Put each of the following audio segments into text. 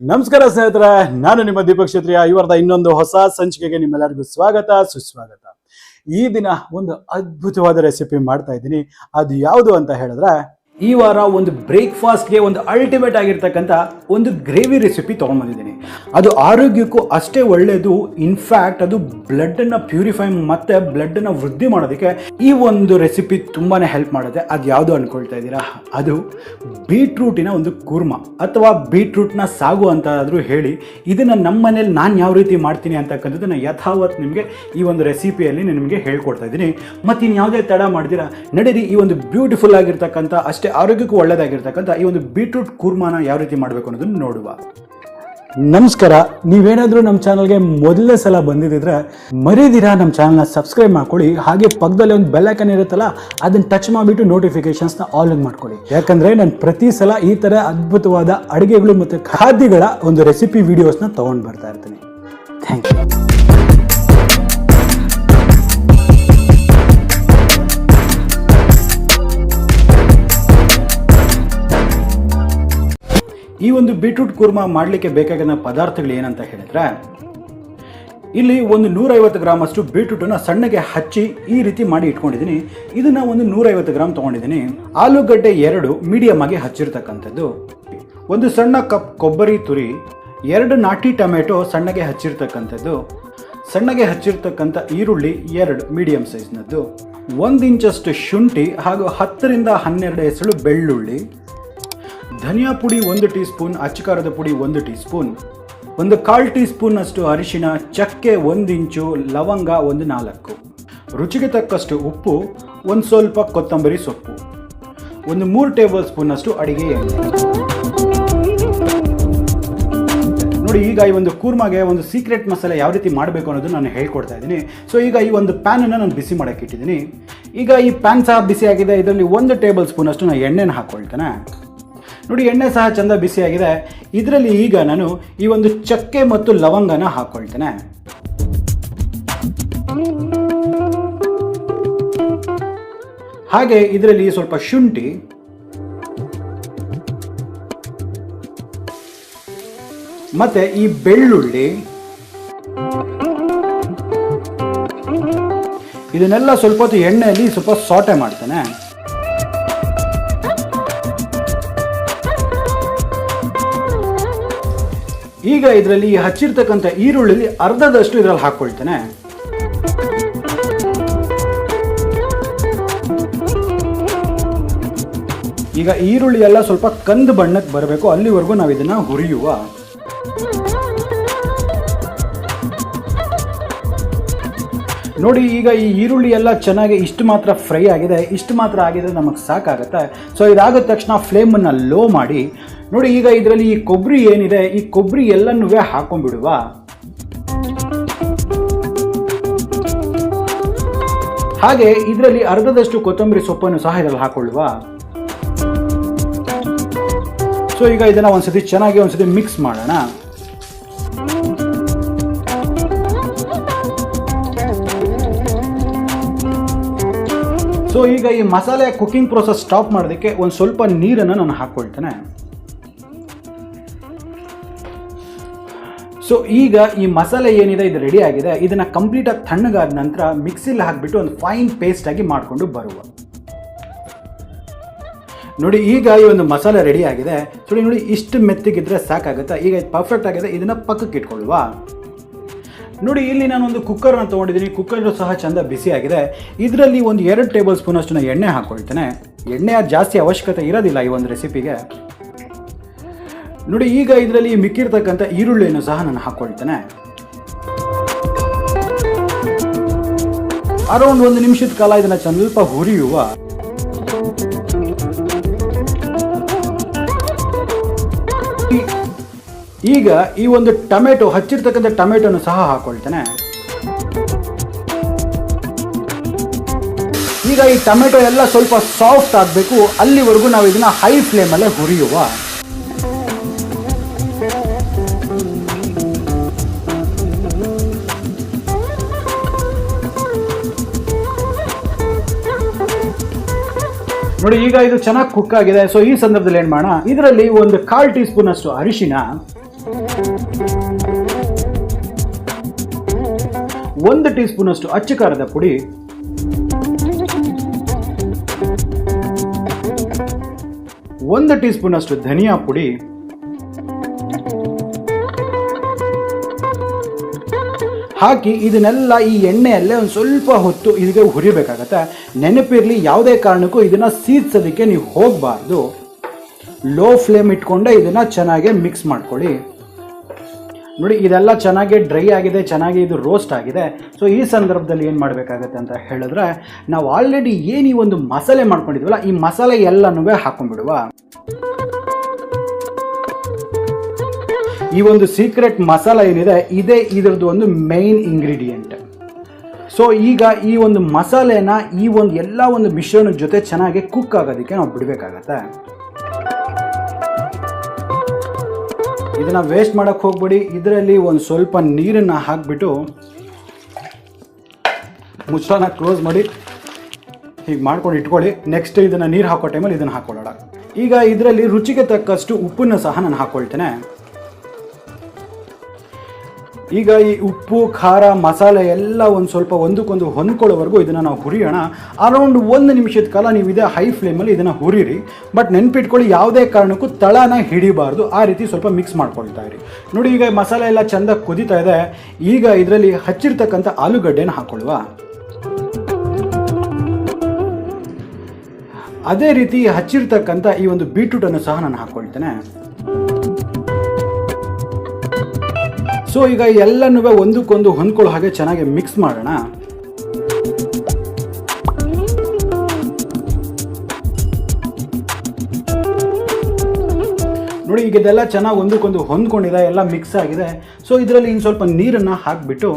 ನಮಸ್ಕಾರ ಸ್ನೇಹಿತರೆ, ನಾನು ನಿಮ್ಮ ದೀಪಕ್ ಕ್ಷತ್ರಿಯ. ಇವರದ ಇನ್ನೊಂದು ಹೊಸ ಸಂಚಿಕೆಗೆ ನಿಮ್ಮೆಲ್ಲರಿಗೂ ಸ್ವಾಗತ ಸುಸ್ವಾಗತ. ಈ ದಿನ ಒಂದು ಅದ್ಭುತವಾದ ರೆಸಿಪಿ ಮಾಡ್ತಾ ಇದ್ದೀನಿ. ಅದು ಯಾವುದು ಅಂತ ಹೇಳಿದ್ರೆ, ಈ ವಾರ ಒಂದು ಬ್ರೇಕ್ಫಾಸ್ಟ್ಗೆ ಒಂದು ಅಲ್ಟಿಮೇಟ್ ಆಗಿರ್ತಕ್ಕಂಥ ಒಂದು ಗ್ರೇವಿ ರೆಸಿಪಿ ತೊಗೊಂಡ್ಬಂದಿದ್ದೀನಿ. ಅದು ಆರೋಗ್ಯಕ್ಕೂ ಅಷ್ಟೇ ಒಳ್ಳೆಯದು. ಇನ್ಫ್ಯಾಕ್ಟ್ ಅದು ಬ್ಲಡ್ಡನ್ನು ಪ್ಯೂರಿಫೈ ಮತ್ತು ಬ್ಲಡ್ಡನ್ನು ವೃದ್ಧಿ ಮಾಡೋದಕ್ಕೆ ಈ ಒಂದು ರೆಸಿಪಿ ತುಂಬಾ ಹೆಲ್ಪ್ ಮಾಡುತ್ತೆ. ಅದು ಯಾವುದು ಅಂದ್ಕೊಳ್ತಾ ಇದ್ದೀರಾ? ಅದು ಬೀಟ್ರೂಟಿನ ಒಂದು ಕುರ್ಮ ಅಥವಾ ಬೀಟ್ರೂಟ್ನ ಸಾಗು ಅಂತ ಆದರೂ ಹೇಳಿ. ಇದನ್ನು ನಮ್ಮ ಮನೇಲಿ ನಾನು ಯಾವ ರೀತಿ ಮಾಡ್ತೀನಿ ಅಂತಕ್ಕಂಥದ್ದನ್ನು ಯಥಾವತ್ ನಿಮಗೆ ಈ ಒಂದು ರೆಸಿಪಿಯಲ್ಲಿ ನಿಮಗೆ ಹೇಳ್ಕೊಡ್ತಾ ಇದ್ದೀನಿ. ಮತ್ತು ಇನ್ಯಾವುದೇ ತಡ ಮಾಡಿದಿರಾ, ನಡೀರಿ ಈ ಒಂದು ಬ್ಯೂಟಿಫುಲ್ ಆಗಿರ್ತಕ್ಕಂಥ ಅಷ್ಟೇ ಆರೋಗ್ಯಕ್ಕೂ ಒಳ್ಳೆಯದಾಗಿರ್ತಕ್ಕಂಥ ಈ ಒಂದು ಬೀಟ್ರೂಟ್ ಕುರ್ಮಾನ ಯಾವ ರೀತಿ ಮಾಡಬೇಕು ಅನ್ನೋದನ್ನು ನೋಡುವ. ನಮಸ್ಕಾರ. ನೀವೇನಾದರೂ ನಮ್ಮ ಚಾನಲ್ಗೆ ಮೊದಲನೇ ಸಲ ಬಂದಿದ್ದರೆ ಮರೀದಿರಾ ನಮ್ಮ ಚಾನಲ್ನ ಸಬ್ಸ್ಕ್ರೈಬ್ ಮಾಡ್ಕೊಳ್ಳಿ. ಹಾಗೆ ಪಕ್ಕದಲ್ಲಿ ಒಂದು ಬೆಲ್ ಐಕಾನ್ ಇರುತ್ತಲ್ಲ, ಅದನ್ನು ಟಚ್ ಮಾಡಿಬಿಟ್ಟು ನೋಟಿಫಿಕೇಶನ್ಸ್ನ ಆಲ್ ಆನ್ ಮಾಡ್ಕೊಳ್ಳಿ. ಯಾಕಂದರೆ ನಾನು ಪ್ರತಿ ಸಲ ಈ ಥರ ಅದ್ಭುತವಾದ ಅಡುಗೆಗಳು ಮತ್ತು ಖಾದ್ಯಗಳ ಒಂದು ರೆಸಿಪಿ ವಿಡಿಯೋಸ್ನ ತೊಗೊಂಡು ಬರ್ತಾ ಇರ್ತೀನಿ. Thank you. ಈ ಒಂದು ಬೀಟ್ರೂಟ್ ಕುರ್ಮಾ ಮಾಡಲಿಕ್ಕೆ ಬೇಕಾಗಿರೋ ಪದಾರ್ಥಗಳು ಏನಂತ ಹೇಳಿದ್ರೆ, ಇಲ್ಲಿ ಒಂದು 150 ಗ್ರಾಮ್ ಅಷ್ಟು ಬೀಟ್ರೂಟನ್ನು ಸಣ್ಣಗೆ ಹಚ್ಚಿ ಈ ರೀತಿ ಮಾಡಿ ಇಟ್ಕೊಂಡಿದ್ದೀನಿ. ಇದನ್ನು ಒಂದು 150 ಗ್ರಾಮ್ ತೊಗೊಂಡಿದ್ದೀನಿ. ಆಲೂಗಡ್ಡೆ 2 ಮೀಡಿಯಮ್ ಆಗಿ ಹಚ್ಚಿರ್ತಕ್ಕಂಥದ್ದು, ಒಂದು ಸಣ್ಣ ಕಪ್ ಕೊಬ್ಬರಿ ತುರಿ, 2 ನಾಟಿ ಟೊಮೆಟೊ ಸಣ್ಣಗೆ ಹಚ್ಚಿರ್ತಕ್ಕಂಥದ್ದು, ಸಣ್ಣಗೆ ಹಚ್ಚಿರ್ತಕ್ಕಂಥ ಈರುಳ್ಳಿ 2 ಮೀಡಿಯಮ್ ಸೈಜ್ನದ್ದು, 1 ಇಂಚಷ್ಟು ಶುಂಠಿ ಹಾಗೂ 10 ರಿಂದ 12 ಎಸಳು ಬೆಳ್ಳುಳ್ಳಿ, ಧನಿಯಾ ಪುಡಿ 1 ಟೀ ಸ್ಪೂನ್, ಅಚ್ಚಕಾರದ ಪುಡಿ 1 ಟೀ ಸ್ಪೂನ್, ಒಂದು 1/4 ಟೀ ಸ್ಪೂನ್ ಅಷ್ಟು ಅರಿಶಿನ, ಚಕ್ಕೆ 1 ಇಂಚು, ಲವಂಗ 4, ರುಚಿಗೆ ತಕ್ಕಷ್ಟು ಉಪ್ಪು, ಒಂದು ಸ್ವಲ್ಪ ಕೊತ್ತಂಬರಿ ಸೊಪ್ಪು, ಒಂದು 3 ಟೇಬಲ್ ಸ್ಪೂನ್ ಅಷ್ಟು ಅಡಿಗೆ ಎಣ್ಣೆ. ನೋಡಿ, ಈಗ ಈ ಒಂದು ಕೂರ್ಮಾಗೆ ಒಂದು ಸೀಕ್ರೆಟ್ ಮಸಾಲೆ ಯಾವ ರೀತಿ ಮಾಡಬೇಕು ಅನ್ನೋದು ನಾನು ಹೇಳ್ಕೊಡ್ತಾ ಇದ್ದೀನಿ. ಸೊ ಈಗ ಈ ಒಂದು ಪ್ಯಾನನ್ನು ನಾನು ಬಿಸಿ ಮಾಡೋಕ್ಕೆ ಇಟ್ಟಿದ್ದೀನಿ. ಈಗ ಈ ಪ್ಯಾನ್ ಸಹ ಬಿಸಿ ಆಗಿದೆ. ಇದರಲ್ಲಿ 1 ಟೇಬಲ್ ಸ್ಪೂನ್ ಅಷ್ಟು ನಾನು ಎಣ್ಣೆನ ಹಾಕ್ಕೊಳ್ತೇನೆ. ನೋಡಿ, ಎಣ್ಣೆ ಸಹ ಚೆಂದ ಬಿಸಿಯಾಗಿದೆ. ಇದರಲ್ಲಿ ಈಗ ನಾನು ಈ ಒಂದು ಚಕ್ಕೆ ಮತ್ತು ಲವಂಗನ ಹಾಕ್ಕೊಳ್ತೇನೆ. ಹಾಗೆ ಇದರಲ್ಲಿ ಸ್ವಲ್ಪ ಶುಂಠಿ, ಮತ್ತೆ ಈ ಬೆಳ್ಳುಳ್ಳಿ, ಇದನ್ನೆಲ್ಲ ಸ್ವಲ್ಪ ಹೊತ್ತು ಎಣ್ಣೆಯಲ್ಲಿ ಸ್ವಲ್ಪ ಸಾಟೆ ಮಾಡ್ತೇನೆ. ಈಗ ಇದರಲ್ಲಿ ಹಚ್ಚಿರ್ತಕ್ಕಂಥ ಈರುಳ್ಳಿ ಅರ್ಧದಷ್ಟು ಇದರಲ್ಲಿ ಹಾಕ್ಕೊಳ್ತೇನೆ. ಈಗ ಈರುಳ್ಳಿ ಎಲ್ಲ ಸ್ವಲ್ಪ ಕಂದು ಬಣ್ಣಕ್ಕೆ ಬರಬೇಕು, ಅಲ್ಲಿವರೆಗೂ ನಾವು ಇದನ್ನ ಹುರಿಯುವ. ನೋಡಿ, ಈಗ ಈ ಈರುಳ್ಳಿ ಎಲ್ಲ ಚೆನ್ನಾಗಿ ಇಷ್ಟು ಮಾತ್ರ ಫ್ರೈ ಆಗಿದೆ. ಇಷ್ಟು ಮಾತ್ರ ಆಗಿದ್ರೆ ನಮಗೆ ಸಾಕಾಗುತ್ತೆ. ಸೊ ಇದಾದ ತಕ್ಷಣ ಫ್ಲೇಮನ್ನು ಲೋ ಮಾಡಿ, ನೋಡಿ ಈಗ ಇದರಲ್ಲಿ ಈ ಕೊಬ್ಬರಿ ಏನಿದೆ, ಈ ಕೊಬ್ಬರಿ ಎಲ್ಲನೂ ಹಾಕೊಂಡ್ಬಿಡುವ. ಹಾಗೆ ಇದರಲ್ಲಿ ಅರ್ಧದಷ್ಟು ಕೊತ್ತಂಬರಿ ಸೊಪ್ಪನ್ನು ಸಹ ಇದರಲ್ಲಿ ಹಾಕೊಳ್ಳುವ. ಸೊ ಈಗ ಇದನ್ನ ಒಂದ್ಸತಿ ಚೆನ್ನಾಗಿ ಒಂದ್ಸತಿ ಮಿಕ್ಸ್ ಮಾಡೋಣ. ಸೊ ಈಗ ಈ ಮಸಾಲೆ ಕುಕಿಂಗ್ ಪ್ರೋಸೆಸ್ ಸ್ಟಾಪ್ ಮಾಡೋದಕ್ಕೆ ಒಂದು ಸ್ವಲ್ಪ ನೀರನ್ನು ನಾನು ಹಾಕ್ಕೊಳ್ತೇನೆ. ಸೊ ಈಗ ಈ ಮಸಾಲೆ ಏನಿದೆ ಇದು ರೆಡಿ ಆಗಿದೆ. ಇದನ್ನು ಕಂಪ್ಲೀಟಾಗಿ ತಣ್ಣಗಾದ ನಂತರ ಮಿಕ್ಸಿಲಿ ಹಾಕಿಬಿಟ್ಟು ಒಂದು ಫೈನ್ ಪೇಸ್ಟ್ ಆಗಿ ಮಾಡಿಕೊಂಡು ಬರುವ. ನೋಡಿ, ಈಗ ಈ ಒಂದು ಮಸಾಲೆ ರೆಡಿ ಆಗಿದೆ. ನೋಡಿ, ಇಷ್ಟು ಮೆತ್ತಗಿದ್ರೆ ಸಾಕಾಗುತ್ತೆ. ಈಗ ಇದು ಪರ್ಫೆಕ್ಟ್ ಆಗಿದೆ. ಇದನ್ನು ಪಕ್ಕಕ್ಕೆ ಇಟ್ಕೊಳ್ಳುವ. ನೋಡಿ, ಇಲ್ಲಿ ನಾನು ಒಂದು ಕುಕ್ಕರ್ನ ತೊಗೊಂಡಿದ್ದೀನಿ. ಕುಕ್ಕರ್ ಸಹ ಚೆಂದ ಬಿಸಿ ಆಗಿದೆ. ಇದರಲ್ಲಿ ಒಂದು 2 ಟೇಬಲ್ ಸ್ಪೂನ್ ಅಷ್ಟು ನಾನು ಎಣ್ಣೆ ಹಾಕ್ಕೊಳ್ತೇನೆ. ಎಣ್ಣೆ ಜಾಸ್ತಿ ಅವಶ್ಯಕತೆ ಇರೋದಿಲ್ಲ ಈ ಒಂದು ರೆಸಿಪಿಗೆ. ನೋಡಿ, ಈಗ ಇದರಲ್ಲಿ ಮಿಕ್ಕಿರ್ತಕ್ಕಂಥ ಈರುಳ್ಳಿಯನ್ನು ಸಹ ನಾನು ಹಾಕ್ಕೊಳ್ತೇನೆ. ಅರೌಂಡ್ 1 ನಿಮಿಷದ ಕಾಲ ಇದನ್ನು ಸ್ವಲ್ಪ ಹುರಿಯುವ. ಈಗ ಈ ಒಂದು ಟೊಮೆಟೊ ಹಚ್ಚಿರ್ತಕ್ಕಂಥ ಟೊಮೆಟೊನು ಸಹ ಹಾಕ್ಕೊಳ್ತೇನೆ. ಈಗ ಈ ಟೊಮೆಟೊ ಎಲ್ಲ ಸ್ವಲ್ಪ ಸಾಫ್ಟ್ ಆಗಬೇಕು, ಅಲ್ಲಿವರೆಗೂ ನಾವು ಇದನ್ನ ಹೈ ಫ್ಲೇಮಲ್ಲೇ ಹುರಿಯುವ. ನೋಡಿ, ಈಗ ಇದು ಚೆನ್ನಾಗಿ ಕುಕ್ ಆಗಿದೆ. ಸೊ ಈ ಸಂದರ್ಭದಲ್ಲಿ ಏನು ಮಾಡೋಣ, ಇದರಲ್ಲಿ ಒಂದು 1/4 ಟೀ ಸ್ಪೂನ್ ಅಷ್ಟು ಅರಿಶಿನ, ಒಂದು ಟೀ ಸ್ಪೂನ್ ಅಷ್ಟು ಅಚ್ಚ ಖಾರದ ಪುಡಿ, 1 ಟೀ ಸ್ಪೂನ್ ಅಷ್ಟು ಧನಿಯಾ ಪುಡಿ, ಹಾಕಿ ಇದನ್ನೆಲ್ಲ ಈ ಎಣ್ಣೆಯಲ್ಲೇ ಒಂದು ಸ್ವಲ್ಪ ಹೊತ್ತು ಇದಕ್ಕೆ ಹುರಿಬೇಕಾಗತ್ತೆ. ನೆನಪಿರಲಿ, ಯಾವುದೇ ಕಾರಣಕ್ಕೂ ಇದನ್ನು ಸೀದ್ಸೋದಕ್ಕೆ ನೀವು ಹೋಗಬಾರ್ದು. ಲೋ ಫ್ಲೇಮ್ ಇಟ್ಕೊಂಡೆ ಇದನ್ನು ಚೆನ್ನಾಗಿ ಮಿಕ್ಸ್ ಮಾಡ್ಕೊಳ್ಳಿ. ನೋಡಿ, ಇದೆಲ್ಲ ಚೆನ್ನಾಗಿ ಡ್ರೈ ಆಗಿದೆ, ಚೆನ್ನಾಗಿ ಇದು ರೋಸ್ಟ್ ಆಗಿದೆ. ಸೊ ಈ ಸಂದರ್ಭದಲ್ಲಿ ಏನು ಮಾಡಬೇಕಾಗತ್ತೆ ಅಂತ ಹೇಳಿದ್ರೆ, ನಾವು ಆಲ್ರೆಡಿ ಏನು ಈ ಒಂದು ಮಸಾಲೆ ಮಾಡ್ಕೊಂಡಿದ್ವಲ್ಲ, ಈ ಮಸಾಲೆ ಎಲ್ಲನೂ ಹಾಕೊಂಡ್ಬಿಡುವ. ಈ ಒಂದು ಸೀಕ್ರೆಟ್ ಮಸಾಲ ಏನಿದೆ, ಇದೇ ಇದರದ್ದು ಒಂದು ಮೇನ್ ಇಂಗ್ರೀಡಿಯೆಂಟ್. ಸೊ ಈಗ ಈ ಒಂದು ಮಸಾಲೆನ ಈ ಒಂದು ಎಲ್ಲ ಒಂದು ಮಿಶ್ರಣದ ಜೊತೆ ಚೆನ್ನಾಗಿ ಕುಕ್ ಆಗೋದಕ್ಕೆ ನಾವು ಬಿಡಬೇಕಾಗತ್ತೆ. ಇದನ್ನು ವೇಸ್ಟ್ ಮಾಡೋಕ್ಕೆ ಹೋಗ್ಬೇಡಿ. ಇದರಲ್ಲಿ ಒಂದು ಸ್ವಲ್ಪ ನೀರನ್ನು ಹಾಕಿಬಿಟ್ಟು ಮುಚ್ಚಳನ ಕ್ಲೋಸ್ ಮಾಡಿ ಹೀಗೆ ಮಾಡ್ಕೊಂಡು ಇಟ್ಕೊಳ್ಳಿ. ನೆಕ್ಸ್ಟ್ ಇದನ್ನು ನೀರು ಹಾಕೋ ಟೈಮಲ್ಲಿ ಇದನ್ನು ಹಾಕ್ಕೊಳ್ಳೋಣ. ಈಗ ಇದರಲ್ಲಿ ರುಚಿಗೆ ತಕ್ಕಷ್ಟು ಉಪ್ಪನ್ನು ಸಹ ನಾನು ಹಾಕ್ಕೊಳ್ತೇನೆ. ಈಗ ಈ ಉಪ್ಪು, ಖಾರ, ಮಸಾಲೆ ಎಲ್ಲ ಒಂದು ಸ್ವಲ್ಪ ಒಂದಕ್ಕೊಂದು ಹೊಂದ್ಕೊಳ್ಳೋವರೆಗೂ ಇದನ್ನು ನಾವು ಹುರಿಯೋಣ. ಅರೌಂಡ್ 1 ನಿಮಿಷದ ಕಾಲ ನೀವು ಇದೇ ಹೈ ಫ್ಲೇಮಲ್ಲಿ ಇದನ್ನು ಹುರಿರಿ. ಬಟ್ ನೆನ್ಪಿಟ್ಕೊಳ್ಳಿ, ಯಾವುದೇ ಕಾರಣಕ್ಕೂ ತಳನ ಹಿಡಿಬಾರ್ದು. ಆ ರೀತಿ ಸ್ವಲ್ಪ ಮಿಕ್ಸ್ ಮಾಡ್ಕೊಳ್ತಾ ಇರಿ. ನೋಡಿ, ಈಗ ಮಸಾಲೆ ಎಲ್ಲ ಚೆಂದ ಕುದೀತಾ ಇದೆ. ಈಗ ಇದರಲ್ಲಿ ಹಚ್ಚಿರ್ತಕ್ಕಂಥ ಆಲೂಗಡ್ಡೆನ ಹಾಕ್ಕೊಳ್ಳುವ. ಅದೇ ರೀತಿ ಹಚ್ಚಿರ್ತಕ್ಕಂಥ ಈ ಒಂದು ಬೀಟ್ರೂಟನ್ನು ಸಹ ನಾನು ಹಾಕ್ಕೊಳ್ತೇನೆ. ಸೊ ಈಗ ಎಲ್ಲನೂ ಒಂದಕ್ಕೊಂದು ಹೊಂದ್ಕೊಳ್ಳೋ ಹಾಗೆ ಚೆನ್ನಾಗಿ ಮಿಕ್ಸ್ ಮಾಡೋಣ. ನೋಡಿ, ಈಗ ಇದೆಲ್ಲ ಚೆನ್ನಾಗಿ ಒಂದಕ್ಕೊಂದು ಹೊಂದ್ಕೊಂಡಿದೆ, ಎಲ್ಲ ಮಿಕ್ಸ್ ಆಗಿದೆ. ಸೊ ಇದರಲ್ಲಿ ಇನ್ನು ಸ್ವಲ್ಪ ನೀರನ್ನು ಹಾಕಿಬಿಟ್ಟು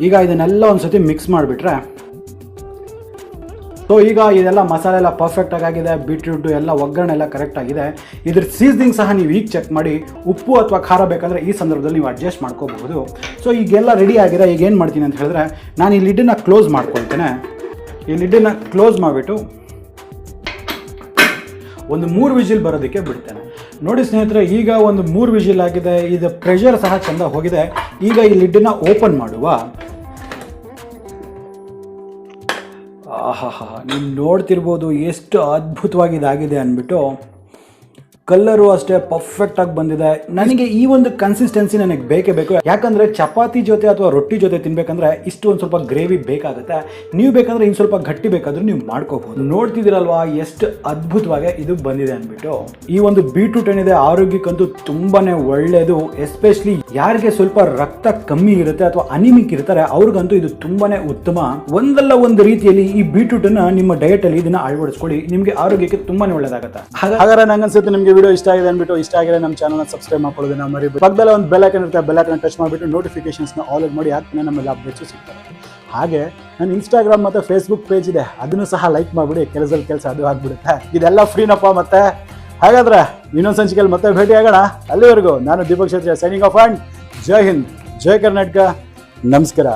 ಈಗ ಇದನ್ನೆಲ್ಲ ಒಂದು ಸತಿ ಮಿಕ್ಸ್ ಮಾಡಿಬಿಟ್ರೆ, ಸೊ ಈಗ ಇದೆಲ್ಲ ಮಸಾಲೆ ಎಲ್ಲ ಪರ್ಫೆಕ್ಟಾಗಿ ಆಗಿದೆ. ಬೀಟ್ರೂಟು ಎಲ್ಲ ಒಗ್ಗರಣೆ ಎಲ್ಲ ಕರೆಕ್ಟ್ ಆಗಿದೆ. ಇದ್ರ ಸೀಸನಿಂಗ್ ಸಹ ನೀವು ಈಗ ಚೆಕ್ ಮಾಡಿ. ಉಪ್ಪು ಅಥವಾ ಖಾರ ಬೇಕಂದರೆ ಈ ಸಂದರ್ಭದಲ್ಲಿ ನೀವು ಅಡ್ಜಸ್ಟ್ ಮಾಡ್ಕೋಬಹುದು. ಸೊ ಈಗೆಲ್ಲ ರೆಡಿ ಆಗಿದೆ. ಈಗ ಏನು ಮಾಡ್ತೀನಿ ಅಂತ ಹೇಳಿದ್ರೆ, ನಾನು ಈ ಲಿಡ್ಡನ್ನು ಕ್ಲೋಸ್ ಮಾಡ್ಕೊಳ್ತೇನೆ. ಈ ಲಿಡ್ಡನ್ನು ಕ್ಲೋಸ್ ಮಾಡಿಬಿಟ್ಟು ಒಂದು 3 ವಿಜಿಲ್ ಬರೋದಕ್ಕೆ ಬಿಡ್ತೇನೆ. ನೋಡಿ ಸ್ನೇಹಿತರೆ, ಈಗ ಒಂದು 3 ವಿಜಿಲ್ ಆಗಿದೆ. ಇದು ಪ್ರೆಷರ್ ಸಹ ಚೆಂದ ಹೋಗಿದೆ. ಈಗ ಈ ಲಿಡ್ಡನ್ನು ಓಪನ್ ಮಾಡುವ. ಆಹಾ, ನೀವು ನೋಡ್ತಿರ್ಬೋದು ಎಷ್ಟು ಅದ್ಭುತವಾಗಿ ಇದಾಗಿದೆ ಅಂದ್ಬಿಟ್ಟು. ಕಲ್ಲರು ಅಷ್ಟೇ ಪರ್ಫೆಕ್ಟಾಗಿ ಬಂದಿದೆ. ನನಗೆ ಈ ಒಂದು ಕನ್ಸಿಸ್ಟೆನ್ಸಿ ನನಗೆ ಬೇಕೇ ಬೇಕು. ಯಾಕಂದರೆ ಚಪಾತಿ ಜೊತೆ ಅಥವಾ ರೊಟ್ಟಿ ಜೊತೆ ತಿನ್ಬೇಕಂದ್ರೆ ಇಷ್ಟು ಒಂದು ಸ್ವಲ್ಪ ಗ್ರೇವಿ ಬೇಕಾಗುತ್ತೆ. ನೀವು ಬೇಕಂದ್ರೆ ಇನ್ನು ಸ್ವಲ್ಪ ಗಟ್ಟಿ ಬೇಕಾದರೂ ನೀವು ಮಾಡ್ಕೋಬಹುದು. ನೋಡ್ತಿದ್ದೀರಲ್ವಾ ಎಷ್ಟು ಅದ್ಭುತವಾಗಿ ಇದು ಬಂದಿದೆ ಅಂದ್ಬಿಟ್ಟು. ಈ ಒಂದು ಬೀಟ್ರೂಟ್ ಏನಿದೆ ಆರೋಗ್ಯಕ್ಕಂತೂ ತುಂಬಾನೇ ಒಳ್ಳೆಯದು. ಎಸ್ಪೆಷಲಿ ಯಾರಿಗೆ ಸ್ವಲ್ಪ ರಕ್ತ ಕಮ್ಮಿ ಇರುತ್ತೆ ಅಥವಾ ಅನಿಮಿಕ್ ಇರ್ತಾರೆ ಅವ್ರಿಗಂತೂ ಇದು ತುಂಬಾನೇ ಉತ್ತಮ. ಒಂದಲ್ಲ ಒಂದು ರೀತಿಯಲ್ಲಿ ಈ ಬೀಟ್ರೂಟ್ ಅನ್ನ ನಿಮ್ಮ ಡಯಟ್ ಅಲ್ಲಿ ಇದನ್ನ ಅಳವಡಿಸ್ಕೊಳ್ಳಿ. ನಿಮಗೆ ಆರೋಗ್ಯಕ್ಕೆ ತುಂಬಾನೇ ಒಳ್ಳೆಯದಾಗುತ್ತೆ. ಹಾಗಾದ್ರೆ ನಂಗನ್ಸುತ್ತೆ ನಿಮಗೆ ವಿಡಿಯೋ ಇಷ್ಟ ಆಗಿದೆ ಅಂದ್ಬಿಟ್ಟು. ಇಷ್ಟ ಆಗಿದ್ರೆ ನಮ್ಮ ಚಾನಲ್ನ ಸಬ್ಸ್ಕ್ರೈಬ್ ಮಾಡ್ಕೊಳ್ಳೋದನ್ನ ಮರಿಬೇಡಿ. ಪಕ್ಕದಲ್ಲಿ ಒಂದು ಬೆಲ್ ಐಕಾನ್ ಇರುತ್ತೆ, ಬೆಲ್ ಐಕಾನ್ ಟಚ್ ಮಾಡಿಬಿಟ್ಟು ನೋಟಿಫಿಕೇಶನ್ಸ್ನ ಆಲ್ ಮಾಡಿ ಹಾಕ್ತಾನೆ, ನಮ್ಮೆಲ್ಲ ಅಪ್ಡೇಟ್ಸು ಸಿಗ್ತವೆ. ಹಾಗೆ ನನ್ನ ಇನ್ಸ್ಟಾಗ್ರಾಮ್ ಮತ್ತು ಫೇಸ್ಬುಕ್ ಪೇಜ್ ಇದೆ, ಅದನ್ನು ಸಹ ಲೈಕ್ ಮಾಡಿಬಿಡಿ. ಕೆಲಸ ಅದು ಆಗ್ಬಿಡುತ್ತೆ. ಇದೆಲ್ಲ ಫ್ರೀನಪ್ಪ. ಮತ್ತೆ ಹಾಗಾದ್ರೆ ಇನ್ನೊಂದು ಸಂಚಿಕೆಯಲ್ಲಿ ಮತ್ತೆ ಭೇಟಿ ಆಗೋಣ. ಅಲ್ಲಿವರೆಗೂ ನಾನು ದೀಪಕ್ ಕ್ಷತ್ರಿಯ ಸೈನಿಂಗ್ ಆಫ್ ಅಂಡ್ ಜೈ ಹಿಂದ್, ಜೈ ಕರ್ನಾಟಕ, ನಮಸ್ಕಾರ.